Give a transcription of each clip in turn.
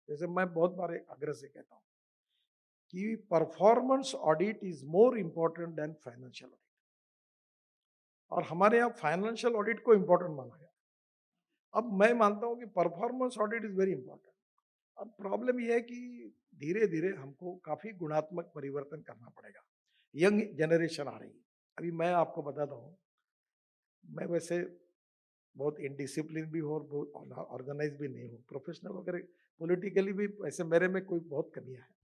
जैसे मैं बहुत बार एक आग्रह से कहता हूँ कि performance audit is more important then financial audit. और हमारे यहाँ फाइनेंशियल ऑडिट को इम्पोर्टेंट माना गया। अब मैं मानता हूँ कि performance audit is very important. अब प्रॉब्लम यह है कि धीरे धीरे हमको काफी गुणात्मक परिवर्तन करना पड़ेगा। यंग जनरेशन आ रही है। अभी मैं आपको बताता हूँ, मैं वैसे बहुत इनडिसिप्लिन भी हूँ और बहुत ऑर्गेनाइज भी नहीं हूँ, प्रोफेशनल वगैरह पॉलिटिकली भी वैसे मेरे में कोई बहुत कमियां है।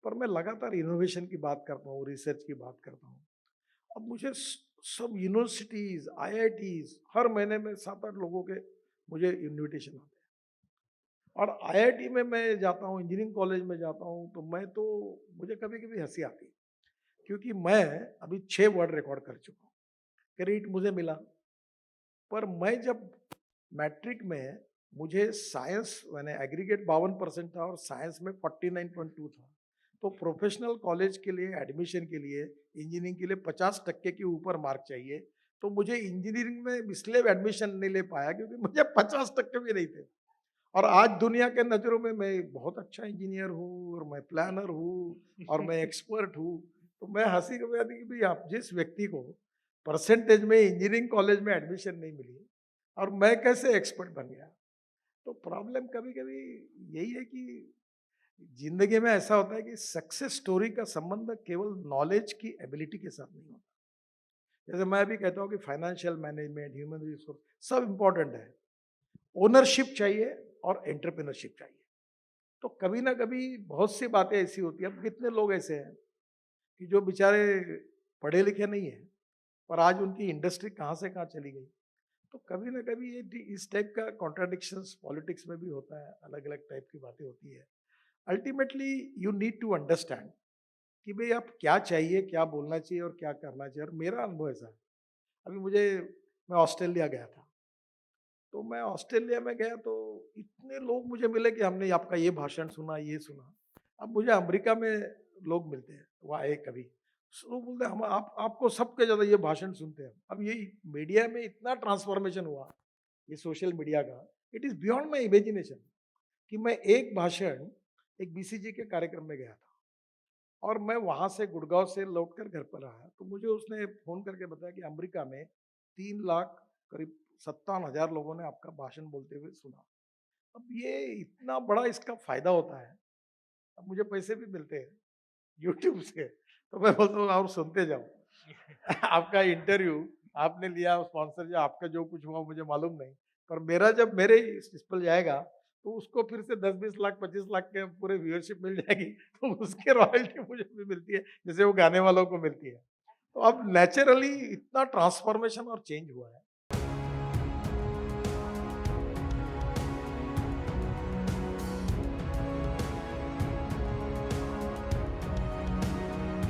पर मैं लगातार इनोवेशन की बात करता हूँ, रिसर्च की बात करता हूँ। अब मुझे सब यूनिवर्सिटीज, आईआईटीज हर महीने में 7-8 लोगों के मुझे इनविटेशन आते हैं। और आईआईटी में मैं जाता हूँ, इंजीनियरिंग कॉलेज में जाता हूँ, तो मुझे कभी कभी हंसी आती है, क्योंकि मैं अभी 6 वर्ड रिकॉर्ड कर चुका हूँ। क्रेडिट मुझे मिला। पर मैं जब मैट्रिक में, मुझे साइंस मैंने एग्रीगेट 52% था और साइंस में 49.2 था। तो प्रोफेशनल कॉलेज के लिए एडमिशन के लिए, इंजीनियरिंग के लिए 50% के ऊपर मार्क चाहिए। तो मुझे इंजीनियरिंग में इसलिए एडमिशन नहीं ले पाया क्योंकि मुझे 50% भी नहीं थे। और आज दुनिया के नज़रों में मैं बहुत अच्छा इंजीनियर हूँ और मैं प्लानर हूँ और मैं एक्सपर्ट हूँ। तो मैं हंसी को कहती कि भाई, आप जिस व्यक्ति को परसेंटेज में इंजीनियरिंग कॉलेज में एडमिशन नहीं मिली और मैं कैसे एक्सपर्ट बन गया। तो प्रॉब्लम कभी कभी यही है कि जिंदगी में ऐसा होता है कि सक्सेस स्टोरी का संबंध केवल नॉलेज की एबिलिटी के साथ नहीं होता। जैसे मैं भी कहता हूँ कि फाइनेंशियल मैनेजमेंट, ह्यूमन रिसोर्स सब इंपॉर्टेंट है, ओनरशिप चाहिए और एंटरप्रेन्योरशिप चाहिए। तो कभी ना कभी बहुत सी बातें ऐसी होती हैं। अब कितने लोग ऐसे हैं कि जो बेचारे पढ़े लिखे नहीं है, पर आज उनकी इंडस्ट्री कहाँ से कहाँ चली गई। तो कभी ना कभी ये इस टाइप का कॉन्ट्राडिक्शंस पॉलिटिक्स में भी होता है, अलग अलग टाइप की बातें होती है। Ultimately you need to understand कि भाई आप क्या चाहिए, क्या बोलना चाहिए और क्या करना चाहिए। और मेरा अनुभव ऐसा है, अभी मैं ऑस्ट्रेलिया गया था। तो मैं ऑस्ट्रेलिया में गया तो इतने लोग मुझे मिले कि हमने आपका ये भाषण सुना, ये सुना। अब मुझे अमेरिका में लोग मिलते हैं, वो आए कभी, वो बोलते हैं हम आपको सबके ज़्यादा ये भाषण सुनते हैं। अब ये मीडिया में इतना ट्रांसफॉर्मेशन हुआ, ये सोशल मीडिया का, it is beyond my imagination कि मैं एक भाषण एक बीसीजी के कार्यक्रम में गया था और मैं वहाँ से गुड़गाँव से लौटकर घर पर आया, तो मुझे उसने फ़ोन करके बताया कि अमेरिका में 3 लाख करीब 57,000 लोगों ने आपका भाषण बोलते हुए सुना। अब ये इतना बड़ा इसका फ़ायदा होता है, अब मुझे पैसे भी मिलते हैं यूट्यूब से, तो मैं बोलता हूँ और सुनते जाओ। आपका इंटरव्यू आपने लिया, स्पॉन्सर जो आपका जो कुछ हुआ मुझे मालूम नहीं, पर मेरा जब मेरे इस पर जाएगा तो उसको फिर से 10-20 लाख 25 लाख के पूरे व्यूअरशिप मिल जाएगी। तो उसके रॉयल्टी मुझे भी मिलती है, जैसे वो गाने वालों को मिलती है। तो अब नेचुरली इतना ट्रांसफॉर्मेशन और चेंज हुआ है।